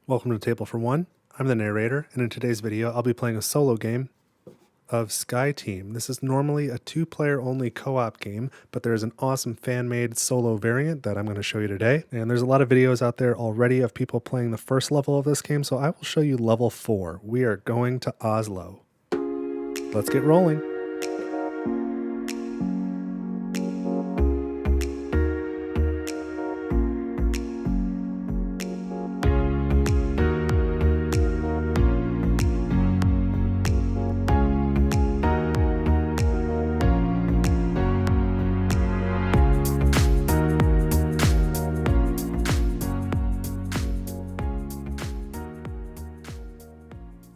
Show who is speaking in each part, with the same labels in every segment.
Speaker 1: Welcome to Table for One. I'm the narrator, and in today's video, I'll be playing a solo game of Sky Team. This is normally a two-player only co-op game, but there is an awesome fan-made solo variant that I'm going to show you today. And there's a lot of videos out there already of people playing the first level of this game, so I will show you level 4. We are going to Oslo. Let's get rolling.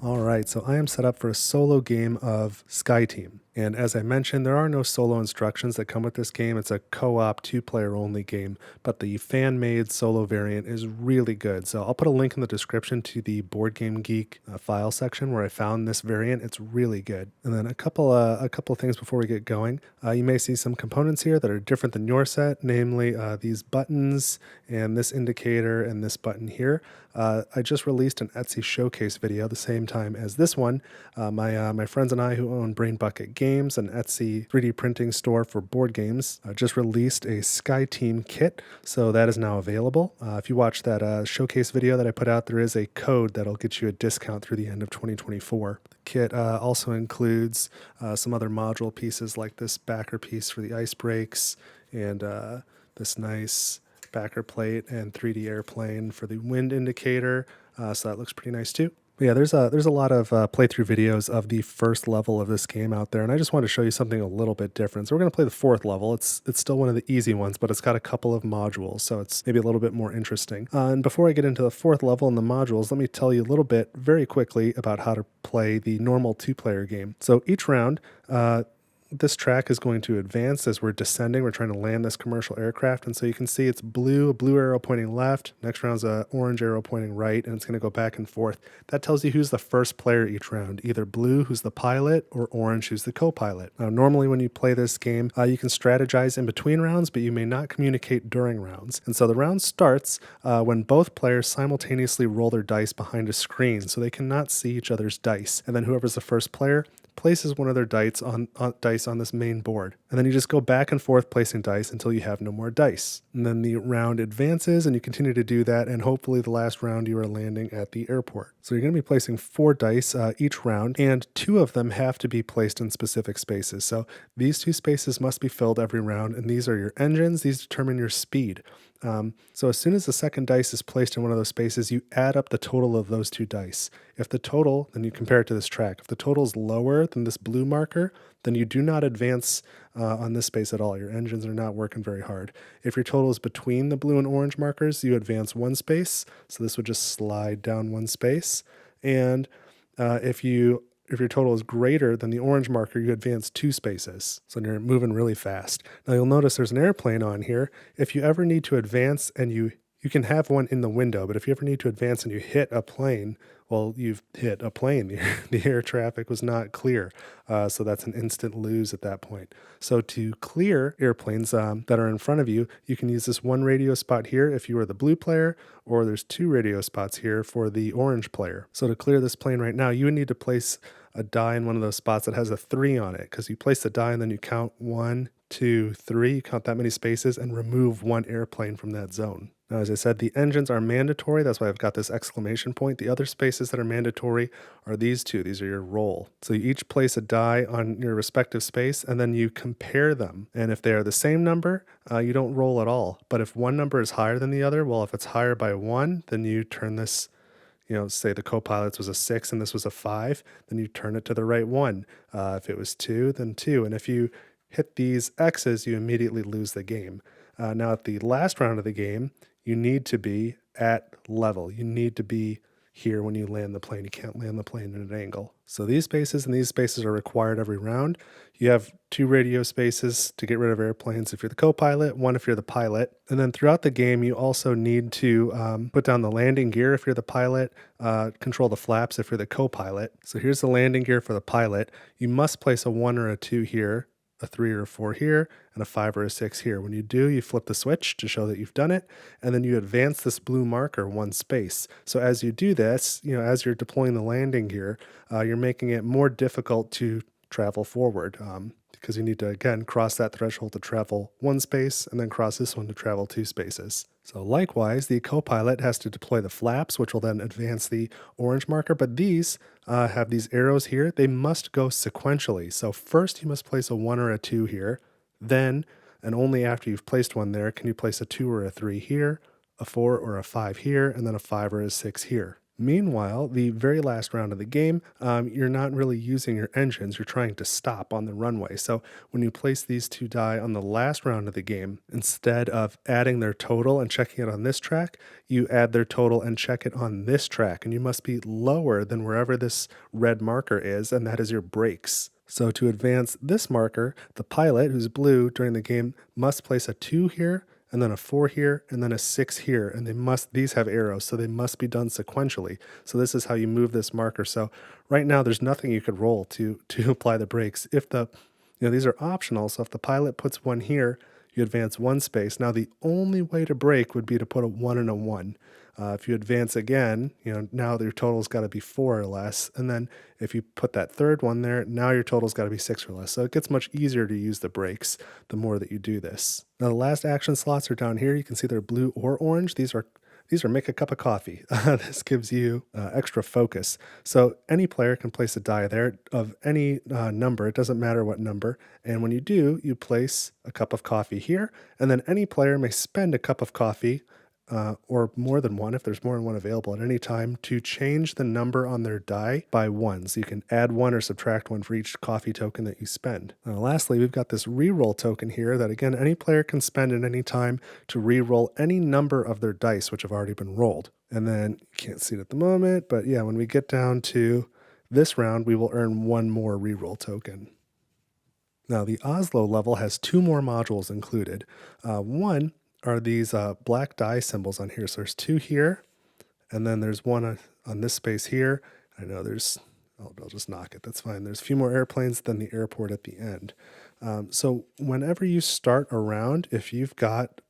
Speaker 1: Alright, so I am set up for a solo game of Sky Team. And as I mentioned, there are no solo instructions that come with this game. It's a co-op, two-player only game, but the fan-made solo variant is really good. So I'll put a link in the description to the Board Game Geek file section where I found this variant. It's really good. And then a couple of things before we get going. You may see some components here that are different than your set, namely these buttons and this indicator and this button here. I just released an Etsy showcase video the same time as this one. My friends and I who own Brain Bucket Games, an Etsy 3D printing store for board games, just released a Sky Team kit, so that is now available. If you watch that showcase video that I put out, there is a code that'll get you a discount through the end of 2024. The kit also includes some other module pieces like this backer piece for the ice brakes and this nice backer plate and 3D airplane for the wind indicator, so that looks pretty nice too. But yeah, there's a lot of playthrough videos of the first level of this game out there, and I just wanted to show you something a little bit different. So we're going to play the fourth level. It's still one of the easy ones, but it's got a couple of modules, so it's maybe a little bit more interesting. And before I get into the fourth level and the modules, let me tell you a little bit very quickly about how to play the normal two-player game. So each round, this track is going to advance as we're descending. We're trying to land this commercial aircraft, and so you can see it's blue, a blue arrow pointing left. Next round's an orange arrow pointing right, and it's going to go back and forth. That tells you who's the first player each round, either blue, who's the pilot, or orange, who's the co-pilot. Now, normally when you play this game, you can strategize in between rounds, but you may not communicate during rounds. And so the round starts when both players simultaneously roll their dice behind a screen, so they cannot see each other's dice. And then whoever's the first player places one of their dice on this main board. And then you just go back and forth placing dice until you have no more dice. And then the round advances and you continue to do that, and hopefully the last round you are landing at the airport. So you're going to be placing 4 dice each round, and 2 of them have to be placed in specific spaces. So these 2 spaces must be filled every round, and these are your engines. These determine your speed. So as soon as the second dice is placed in one of those spaces, you add up the total of those 2 dice. If the total, then you compare it to this track. If the total is lower than this blue marker, then you do not advance on this space at all. Your engines are not working very hard. If your total is between the blue and orange markers, you advance 1 space. So this would just slide down 1 space. And if your total is greater than the orange marker, you advance 2 spaces. So you're moving really fast. Now you'll notice there's an airplane on here. If you ever need to advance and you can have one in the window, but if you ever need to advance and you hit a plane, well, you've hit a plane. The air traffic was not clear. So that's an instant lose at that point. So to clear airplanes that are in front of you, you can use this 1 radio spot here if you are the blue player, or there's 2 radio spots here for the orange player. So to clear this plane right now, you would need to place a die in one of those spots that has a 3 on it, because you place the die and then you count 1, 2, 3, you count that many spaces and remove 1 airplane from that zone. Now, as I said, the engines are mandatory. That's why I've got this exclamation point. The other spaces that are mandatory are these 2. These are your roll. So you each place a die on your respective space, and then you compare them. And if they are the same number, you don't roll at all. But if one number is higher than the other, well, if it's higher by 1, then you turn this, say the co-pilot's was a 6 and this was a 5, then you turn it to the right one. If it was 2, then 2. And if you hit these X's, you immediately lose the game. Now, at the last round of the game, you need to be at level. You need to be here when you land the plane. You can't land the plane at an angle. So these spaces and these spaces are required every round. You have 2 radio spaces to get rid of airplanes if you're the co-pilot, 1 if you're the pilot. And then throughout the game, you also need to put down the landing gear if you're the pilot, control the flaps if you're the co-pilot. So here's the landing gear for the pilot. You must place a 1 or a 2 here. a 3 or a 4 here, and a 5 or a 6 here. When you do, you flip the switch to show that you've done it, and then you advance this blue marker one space. So as you do this, as you're deploying the landing gear, you're making it more difficult to travel forward, because you need to, again, cross that threshold to travel one space and then cross this one to travel 2 spaces. So likewise, the co-pilot has to deploy the flaps, which will then advance the orange marker, but these have these arrows here. They must go sequentially. So first you must place a 1 or a 2 here, then, and only after you've placed one there, can you place a 2 or a 3 here, a 4 or a 5 here, and then a 5 or a 6 here. Meanwhile, the very last round of the game, you're not really using your engines. You're trying to stop on the runway. So when you place these 2 die on the last round of the game, instead of adding their total and checking it on this track, you add their total and check it on this track. And you must be lower than wherever this red marker is, and that is your brakes. So to advance this marker, the pilot, who's blue during the game, must place a 2 here, and then a 4 here, and then a 6 here, and these have arrows, so they must be done sequentially. So this is how you move this marker. So right now, there's nothing you could roll to apply the brakes. If these are optional, so if the pilot puts 1 here, you advance 1 space. Now the only way to brake would be to put a 1 and a 1. If you advance again, now your total's got to be 4 or less. And then if you put that third one there, now your total's got to be 6 or less. So it gets much easier to use the brakes the more that you do this. Now the last action slots are down here. You can see they're blue or orange. These are make a cup of coffee. This gives you extra focus. So any player can place a die there of any number. It doesn't matter what number. And when you do, you place a cup of coffee here. And then any player may spend a cup of coffee or more than one, if there's more than one available at any time, to change the number on their die by 1. So you can add 1 or subtract 1 for each coffee token that you spend. Now, lastly, we've got this reroll token here that, again, any player can spend at any time to reroll any number of their dice which have already been rolled. And then, you can't see it at the moment, but yeah, when we get down to this round, we will earn 1 more reroll token. Now, the Oslo level has 2 more modules included. One are these black die symbols on here. So there's 2 here, and then there's 1 on this space here. I know I'll just knock it. That's fine. There's a few more airplanes than the airport at the end. So whenever you start a round, if you've got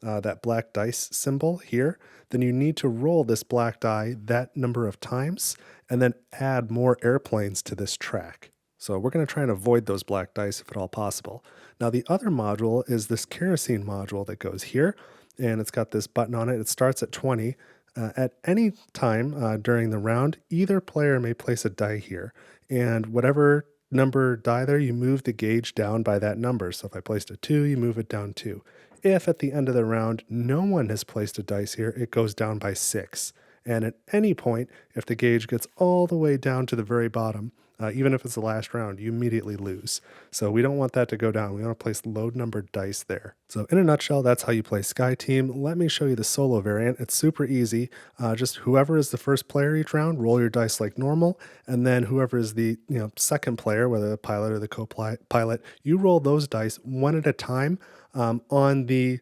Speaker 1: that black dice symbol here, then you need to roll this black die that number of times and then add more airplanes to this track. So we're going to try and avoid those black dice if at all possible. Now the other module is this kerosene module that goes here, and it's got this button on it. It starts at 20. At any time during the round, either player may place a die here, and whatever number die there, you move the gauge down by that number. So if I placed a 2, you move it down 2. If at the end of the round no one has placed a dice here, it goes down by 6. And at any point, if the gauge gets all the way down to the very bottom, even if it's the last round, you immediately lose. So we don't want that to go down. We want to place low numbered dice there. So in a nutshell, that's how you play Sky Team. Let me show you the solo variant. It's super easy. Just whoever is the first player each round, roll your dice like normal, and then whoever is the second player, whether the pilot or the co-pilot, you roll those dice one at a time on the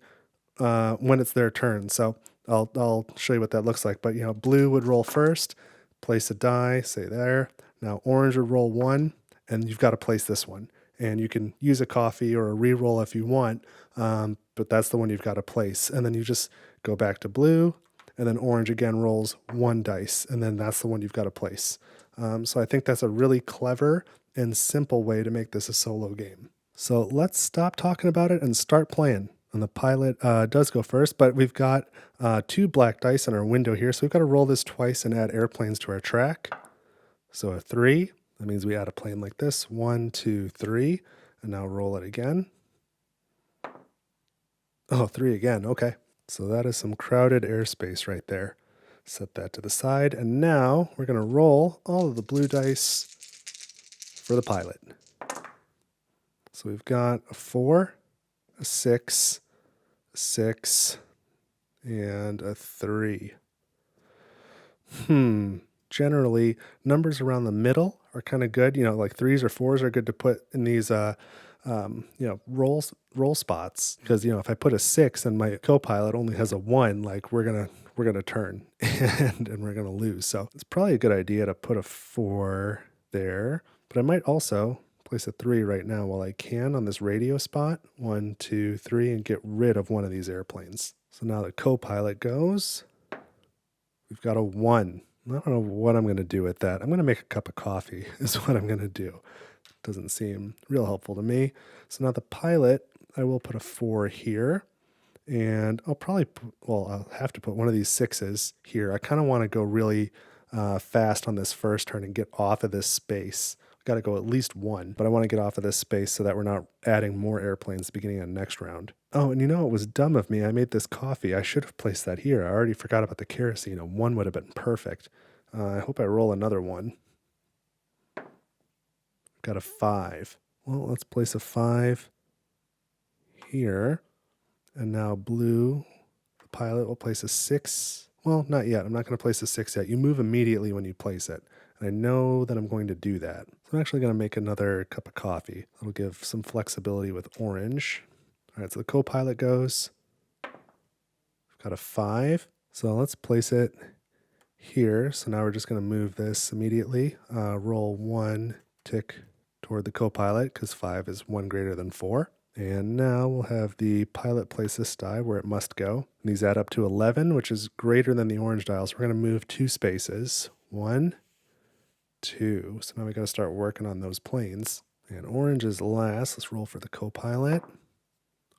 Speaker 1: when it's their turn. So I'll show you what that looks like. But blue would roll first, place a die, say there. Now orange would roll 1, and you've got to place this one. And you can use a coffee or a re-roll if you want, but that's the one you've got to place. And then you just go back to blue, and then orange again rolls 1 dice, and then that's the one you've got to place. So I think that's a really clever and simple way to make this a solo game. So let's stop talking about it and start playing. And the pilot does go first, but we've got 2 black dice in our window here, so we've got to roll this twice and add airplanes to our track. So a 3, that means we add a plane like this. 1, 2, 3, and now roll it again. Oh, 3 again, okay. So that is some crowded airspace right there. Set that to the side, and now we're going to roll all of the blue dice for the pilot. So we've got a 4, a 6, a 6, and a 3. Generally, numbers around the middle are kind of good. Like 3s or 4s are good to put in these, roll spots. Because if I put a 6 and my co-pilot only has a 1, like we're gonna turn and we're gonna lose. So it's probably a good idea to put a 4 there. But I might also Place a 3 right now while I can on this radio spot. 1, 2, 3, and get rid of one of these airplanes. So now the co-pilot goes. We've got a 1. I don't know what I'm going to do with that. I'm going to make a cup of coffee is what I'm going to do. Doesn't seem real helpful to me. So now the pilot, I will put a 4 here. And I'll probably, I'll have to put one of these 6s here. I kind of want to go really fast on this first turn and get off of this space. Got to go at least 1, but I want to get off of this space so that we're not adding more airplanes beginning of next round. Oh, and you know, it was dumb of me. I made this coffee. I should have placed that here. I already forgot about the kerosene. A 1 would have been perfect. I hope I roll another 1. Got a 5. Well, let's place a 5 here. And now blue, the pilot, will place a 6. Well, not yet. I'm not going to place a 6 yet. You move immediately when you place it. And I know that I'm going to do that. So I'm actually going to make another cup of coffee. That'll give some flexibility with orange. All right, so the co-pilot goes. I've got a 5. So let's place it here. So now we're just going to move this immediately. Roll 1 tick toward the co-pilot because 5 is 1 greater than 4. And now we'll have the pilot place this die where it must go. And these add up to 11, which is greater than the orange dial. So we're going to move 2 spaces. 1, 2. So now we got to start working on those planes. And orange is last. Let's roll for the co-pilot.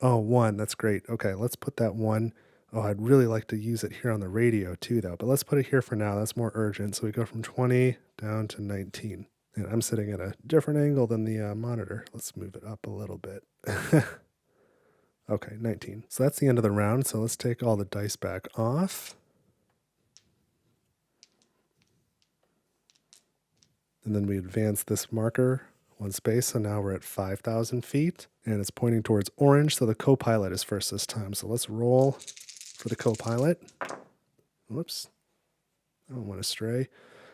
Speaker 1: Oh, 1. That's great. Okay, let's put that 1. Oh, I'd really like to use it here on the radio too, though. But let's put it here for now. That's more urgent. So we go from 20 down to 19. And I'm sitting at a different angle than the monitor. Let's move it up a little bit. Okay, 19. So that's the end of the round. So let's take all the dice back off. And then we advance this marker 1 space. So now we're at 5,000 feet. And it's pointing towards orange. So the co-pilot is first this time. So let's roll for the co-pilot. Whoops. I don't want to stray.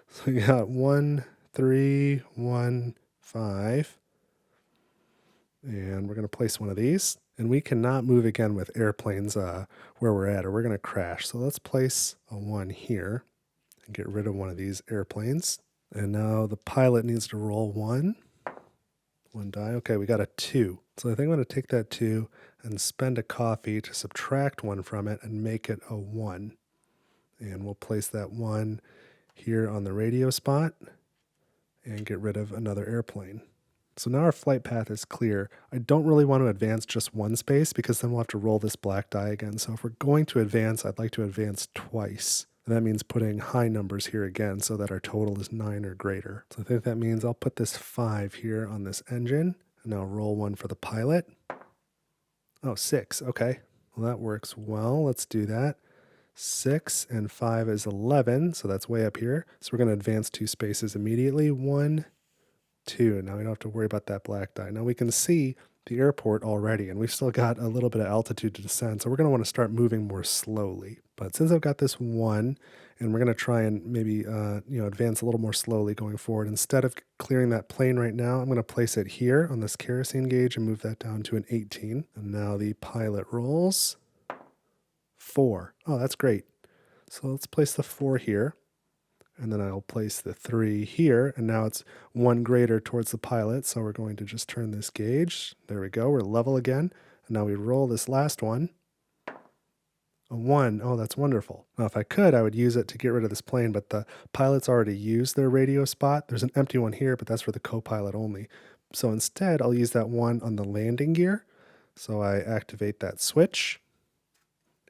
Speaker 1: So we got 1, 3, 1, 5. And we're going to place one of these. And we cannot move again with airplanes where we're at, or we're going to crash. So let's place a 1 here and get rid of one of these airplanes. And now the pilot needs to roll 1. 1 die. Okay, we got a 2. So I think I'm going to take that 2 and spend a coffee to subtract 1 from it and make it a 1. And we'll place that 1 here on the radio spot and get rid of another airplane. So now our flight path is clear. I don't really want to advance just 1 space because then we'll have to roll this black die again. So if we're going to advance, I'd like to advance twice. And that means putting high numbers here again so that our total is 9 or greater. So I think that means I'll put this 5 here on this engine and now roll 1 for the pilot. Oh, 6. Okay. Well, that works well. Let's do that. 6 and 5 is 11. So that's way up here. So we're going to advance 2 spaces immediately. 1, 2. Now we don't have to worry about that black die. Now we can see the airport already, and we've still got a little bit of altitude to descend, so we're going to want to start moving more slowly. But since I've got this 1, and we're going to try and maybe advance a little more slowly going forward, instead of clearing that plane right now, I'm going to place it here on this kerosene gauge and move that down to an 18. And now the pilot rolls 4. Oh, that's great. So let's place the 4 here. And then I'll place the 3 here, and now it's 1 greater towards the pilot, so we're going to just turn this gauge. There we go, we're level again. And now we roll this last one. A 1, oh, that's wonderful. Now, if I could, I would use it to get rid of this plane, but the pilot's already used their radio spot. There's an empty one here, but that's for the co-pilot only. So instead, I'll use that 1 on the landing gear. So I activate that switch.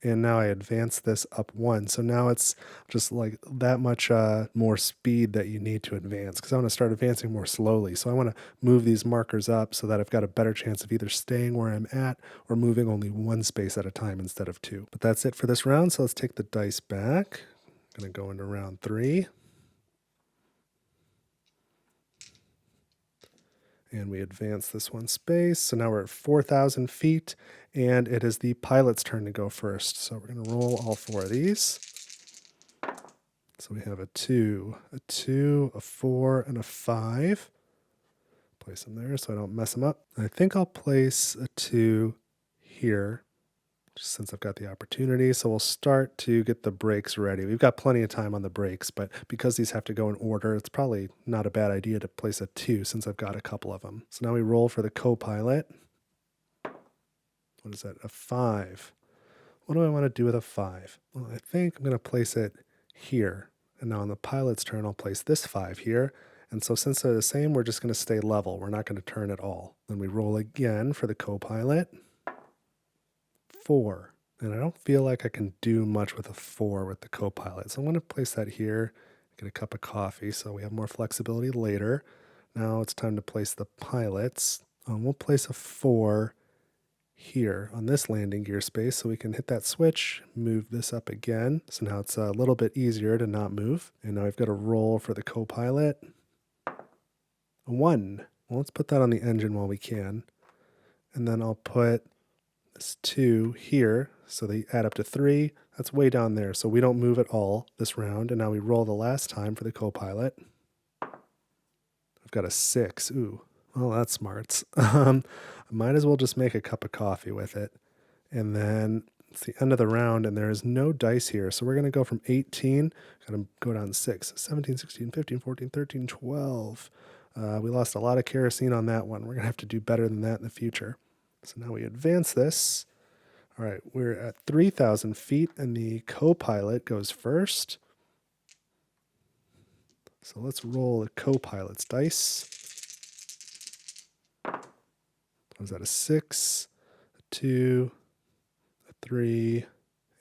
Speaker 1: And now I advance this up 1. So now it's just like that much more speed that you need to advance because I want to start advancing more slowly. So I want to move these markers up so that I've got a better chance of either staying where I'm at or moving only 1 space at a time instead of 2. But that's it for this round. So let's take the dice back. I'm going to go into round 3. And we advance this 1 space. So now we're at 4,000 feet, and it is the pilot's turn to go first. So we're going to roll all 4 of these. So we have a 2, a 4, and a 5. Place them there so I don't mess them up. I think I'll place a 2 here just since I've got the opportunity. So we'll start to get the brakes ready. We've got plenty of time on the brakes, but because these have to go in order, it's probably not a bad idea to place a 2 since I've got a couple of them. So now we roll for the co-pilot. What is that? A 5. What do I want to do with a 5? Well, I think I'm going to place it here. And now on the pilot's turn, I'll place this 5 here. And so since they're the same, we're just going to stay level. We're not going to turn at all. Then we roll again for the co-pilot. 4. And I don't feel like I can do much with a 4 with the co-pilot. So I'm going to place that here, get a cup of coffee so we have more flexibility later. Now it's time to place the pilots. We'll place a 4 here on this landing gear space so we can hit that switch, move this up again. So now it's a little bit easier to not move. And now I've got a roll for the co-pilot. A 1. Well, let's put that on the engine while we can. And then I'll put this 2 here, so they add up to 3. That's way down there, so we don't move at all this round. And now we roll the last time for the co-pilot. I've got a 6. Ooh, well, that's smarts. I might as well just make a cup of coffee with it. And then it's the end of the round, and there is no dice here. So we're going to go from 18, going to go down 6, 17, 16, 15, 14, 13, 12. We lost a lot of kerosene on that one. We're going to have to do better than that in the future. So now we advance this. All right, we're at 3,000 feet, and the co-pilot goes first. So let's roll the co-pilot's dice. Was that a 6, a 2, a 3,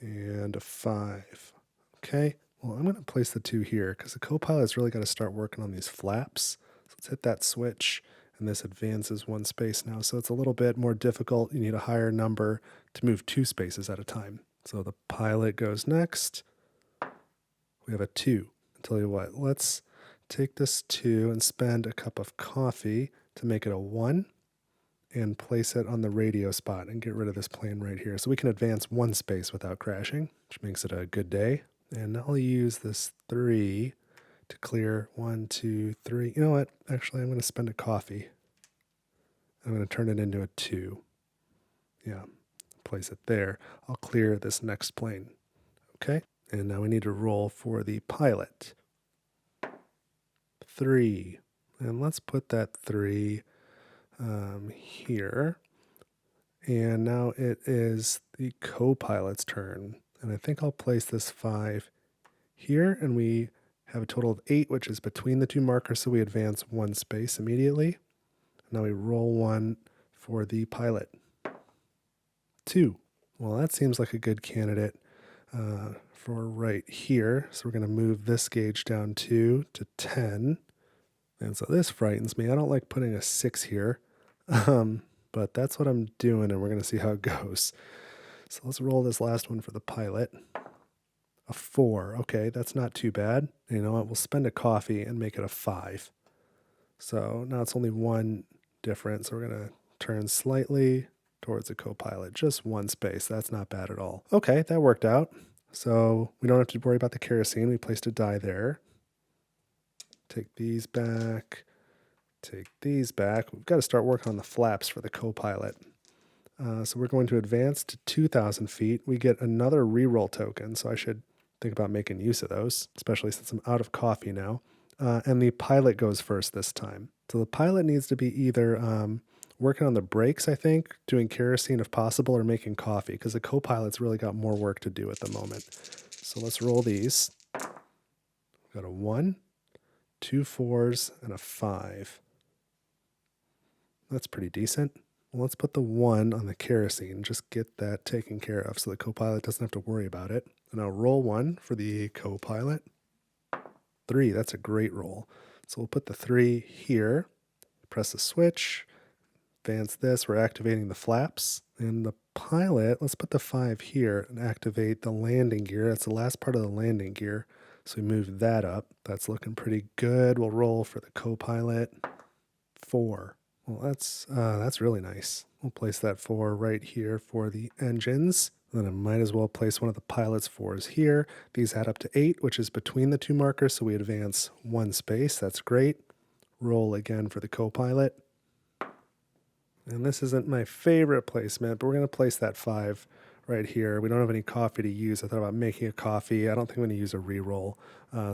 Speaker 1: and a 5? Okay, well, I'm going to place the 2 here because the co-pilot's really got to start working on these flaps. So let's hit that switch. And this advances 1 space now, so it's a little bit more difficult. You need a higher number to move 2 spaces at a time. So the pilot goes next. We have a 2. I'll tell you what, let's take this 2 and spend a cup of coffee to make it a 1 and place it on the radio spot and get rid of this plane right here. So we can advance 1 space without crashing, which makes it a good day. And I'll use this 3 to clear 1, 2, 3. You know what? Actually, I'm going to spend a coffee. I'm going to turn it into a 2. Yeah, place it there. I'll clear this next plane. Okay, and now we need to roll for the pilot. 3. And let's put that 3 here. And now it is the co-pilot's turn. And I think I'll place this 5 here, and we have a total of 8, which is between the 2 markers, so we advance 1 space immediately. Now we roll 1 for the pilot. 2. Well, that seems like a good candidate for right here. So we're going to move this gauge down 2 to 10. And so this frightens me. I don't like putting a 6 here, but that's what I'm doing, and we're going to see how it goes. So let's roll this last one for the pilot. A 4. Okay, that's not too bad. You know what? We'll spend a coffee and make it a 5. So now it's only 1 difference. So we're going to turn slightly towards the co-pilot. Just 1 space. That's not bad at all. Okay, that worked out. So we don't have to worry about the kerosene. We placed a die there. Take these back. Take these back. We've got to start working on the flaps for the co-pilot. So we're going to advance to 2,000 feet. We get another reroll token, so I should think about making use of those, especially since I'm out of coffee now. And the pilot goes first this time. So the pilot needs to be either working on the brakes, I think, doing kerosene if possible, or making coffee, because the co-pilot's really got more work to do at the moment. So let's roll these. We've got a 1, 2 4s, and a 5. That's pretty decent. Well, let's put the 1 on the kerosene. Just get that taken care of so the co-pilot doesn't have to worry about it. And I'll roll 1 for the co-pilot. 3, that's a great roll. So we'll put the 3 here, press the switch, advance this, we're activating the flaps. And the pilot, let's put the 5 here and activate the landing gear. That's the last part of the landing gear. So we move that up. That's looking pretty good. We'll roll for the co-pilot. 4. Well, that's really nice. We'll place that 4 right here for the engines. Then I might as well place one of the pilot's 4s here. These add up to 8, which is between the 2 markers, so we advance 1 space. That's great. Roll again for the co-pilot. And this isn't my favorite placement, but we're going to place that 5 right here. We don't have any coffee to use. I thought about making a coffee. I don't think I'm going to use a reroll.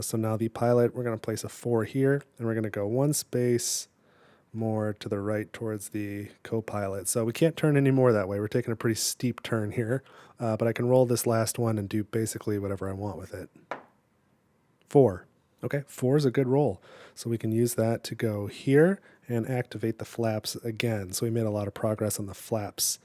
Speaker 1: So now the pilot, we're going to place a 4 here, and we're going to go 1 space more to the right towards the co-pilot. So we can't turn any more that way. We're taking a pretty steep turn here, but I can roll this last one and do basically whatever I want with it. 4. Okay, 4 is a good roll. So we can use that to go here and activate the flaps again. So we made a lot of progress on the flaps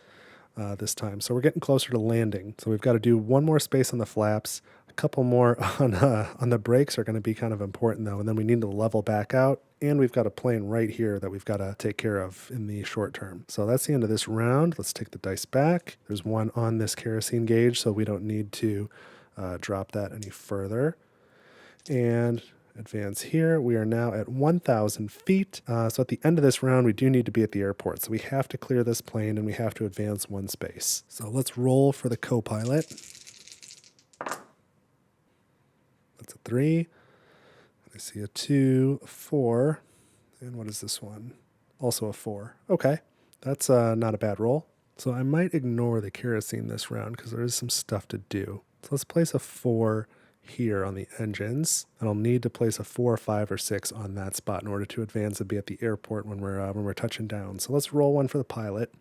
Speaker 1: this time. So we're getting closer to landing. So we've got to do 1 more space on the flaps. A couple more on the brakes are going to be kind of important though. And then we need to level back out. And we've got a plane right here that we've got to take care of in the short term. So that's the end of this round. Let's take the dice back. There's 1 on this kerosene gauge, so we don't need to drop that any further. And advance here. We are now at 1,000 feet. So at the end of this round, we do need to be at the airport. So we have to clear this plane and we have to advance 1 space. So let's roll for the co-pilot. That's a 3. I see a 2, a 4. And what is this one? Also a 4. Okay, that's not a bad roll. So I might ignore the kerosene this round because there is some stuff to do. So let's place a 4 here on the engines, and I'll need to place a 4, 5, or 6 on that spot in order to advance and be at the airport when we're touching down. So let's roll 1 for the pilot,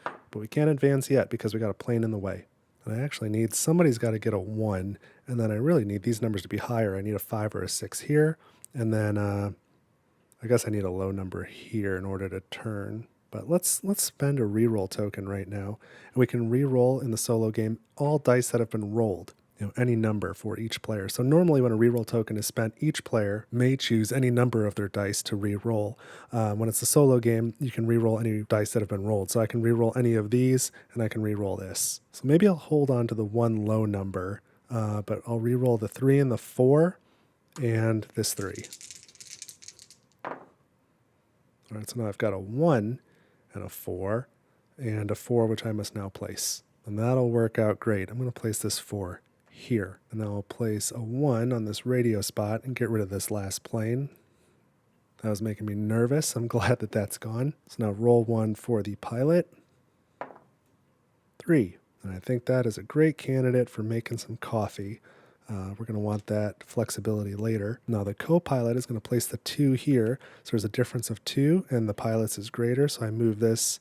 Speaker 1: but we can't advance yet because we got a plane in the way. And I actually need, somebody's got to get a 1, and then I really need these numbers to be higher. I need a 5 or a 6 here, and then I guess I need a low number here in order to turn. But let's spend a reroll token right now, and we can reroll in the solo game all dice that have been rolled. Any number for each player. So normally when a reroll token is spent, each player may choose any number of their dice to reroll. When it's a solo game, you can reroll any dice that have been rolled. So I can reroll any of these, and I can reroll this. So maybe I'll hold on to the 1 low number, but I'll reroll the 3 and the 4, and this 3. All right, so now I've got a 1 and a 4, and a 4, which I must now place. And that'll work out great. I'm going to place this 4 here, and then I'll place a 1 on this radio spot and get rid of this last plane. That was making me nervous. I'm glad that that's gone. So now roll 1 for the pilot. 3. And I think that is a great candidate for making some coffee. We're going to want that flexibility later. Now the co-pilot is going to place the 2 here. So there's a difference of 2, and the pilot's is greater. So I move this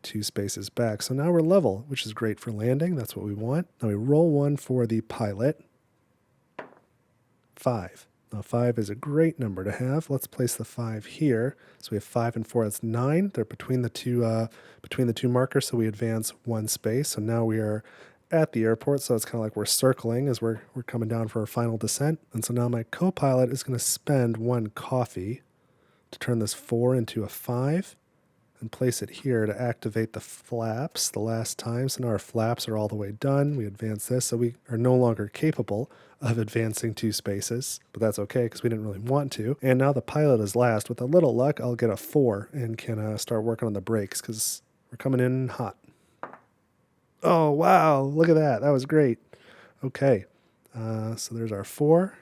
Speaker 1: 2 spaces back. So now we're level, which is great for landing. That's what we want. Now we roll 1 for the pilot. 5. Now 5 is a great number to have. Let's place the 5 here. So we have 5 and 4. That's 9. They're between the two markers. So we advance 1 space. So now we are at the airport. So it's kind of like we're circling as we're coming down for our final descent. And so now my co-pilot is going to spend 1 coffee to turn this 4 into a 5. And place it here to activate the flaps the last time. So now our flaps are all the way done. We advance this, so we are no longer capable of advancing 2 spaces, but that's okay because we didn't really want to. And now the pilot is last. With a little luck, I'll get a 4 and can start working on the brakes because we're coming in hot. Oh, wow, look at that. That was great. Okay, so there's our 4.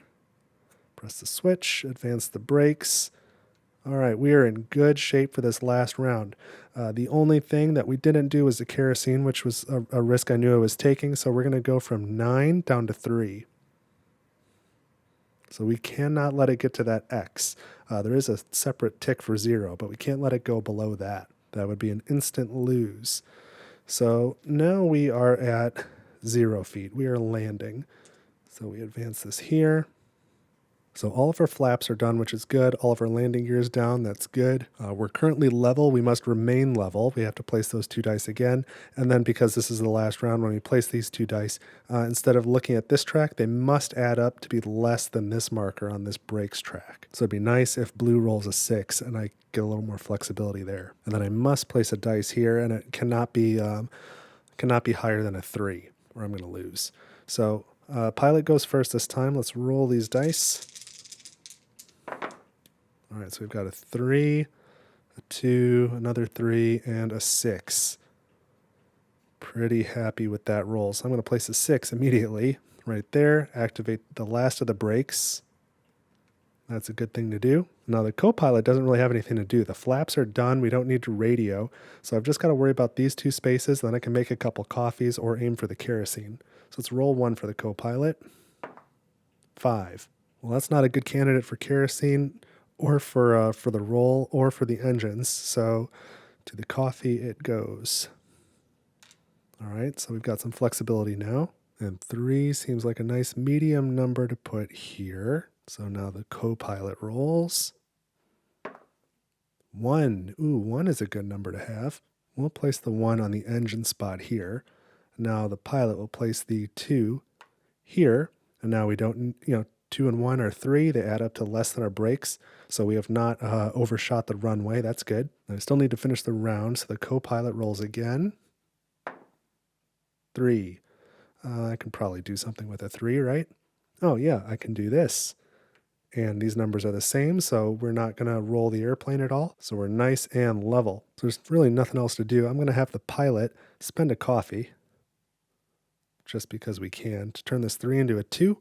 Speaker 1: Press the switch, advance the brakes. All right, we are in good shape for this last round. The only thing that we didn't do was the kerosene, which was a risk I knew I was taking. So we're going to go from 9 down to 3. So we cannot let it get to that X. There is a separate tick for 0, but we can't let it go below that. That would be an instant lose. So now we are at 0 feet. We are landing. So we advance this here. So all of our flaps are done, which is good. All of our landing gear is down. That's good. We're currently level. We must remain level. We have to place those 2 dice again. And then because this is the last round, when we place these 2 dice, instead of looking at this track, they must add up to be less than this marker on this brakes track. So it'd be nice if blue rolls a 6 and I get a little more flexibility there. And then I must place a dice here, and it cannot be higher than a 3, or I'm going to lose. So pilot goes first this time. Let's roll these dice. All right, so we've got a 3, a 2, another 3, and a 6. Pretty happy with that roll. So I'm going to place a 6 immediately right there, activate the last of the brakes, That's a good thing to do. Now the co-pilot doesn't really have anything to do. The flaps are done. We don't need to radio. So I've just got to worry about these two spaces. Then I can make a couple coffees or aim for the kerosene. So let's roll 1 for the co-pilot. 5. Well, that's not a good candidate for kerosene or for the roll or for the engines. So to the coffee it goes. All right, so we've got some flexibility now. And 3 seems like a nice medium number to put here. So now the co-pilot rolls. 1. Ooh, 1 is a good number to have. We'll place the 1 on the engine spot here. Now the pilot will place the 2 here. And now we don't, 2 and 1 are 3. They add up to less than our brakes. So we have not overshot the runway. That's good. I still need to finish the round. So the co-pilot rolls again. 3. I can probably do something with a 3, right? Oh yeah, I can do this. And these numbers are the same, so we're not going to roll the airplane at all. So we're nice and level. So there's really nothing else to do. I'm going to have the pilot spend a coffee, just because we can, to turn this 3 into a 2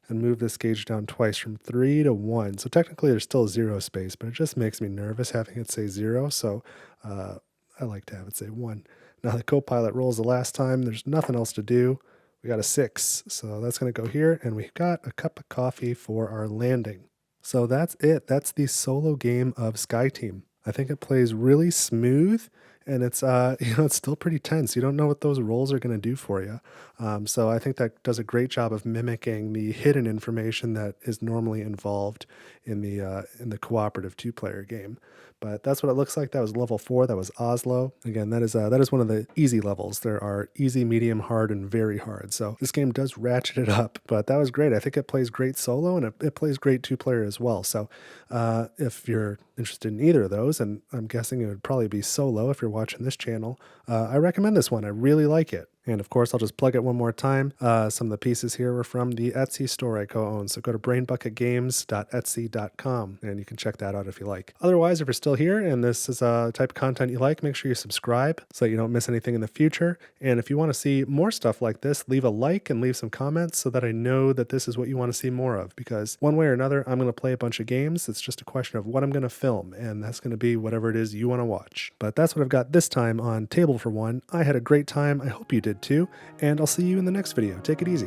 Speaker 1: and move this gauge down twice from 3 to 1. So technically there's still 0 space, but it just makes me nervous having it say 0. So I like to have it say 1. Now the co-pilot rolls the last time. There's nothing else to do. We got a 6, so that's going to go here, and we've got a cup of coffee for our landing. So that's it. That's the solo game of SkyTeam. I think it plays really smooth, and it's it's still pretty tense. You don't know what those rolls are going to do for you. So I think that does a great job of mimicking the hidden information that is normally involved in the cooperative 2-player game. But that's what it looks like. That was level 4. That was Oslo. Again, that is one of the easy levels. There are easy, medium, hard, and very hard. So this game does ratchet it up, but that was great. I think it plays great solo, and it plays great 2-player as well. So if you're interested in either of those, and I'm guessing it would probably be solo if you're watching this channel, I recommend this one. I really like it. And of course, I'll just plug it one more time. Some of the pieces here were from the Etsy store I co-own. So go to brainbucketgames.etsy.com and you can check that out if you like. Otherwise, if you're still here and this is a type of content you like, make sure you subscribe so that you don't miss anything in the future. And if you want to see more stuff like this, leave a like and leave some comments so that I know that this is what you want to see more of. Because one way or another, I'm going to play a bunch of games. It's just a question of what I'm going to film. And that's going to be whatever it is you want to watch. But that's what I've got this time on Table for One. I had a great time. I hope you did too, and I'll see you in the next video. Take it easy.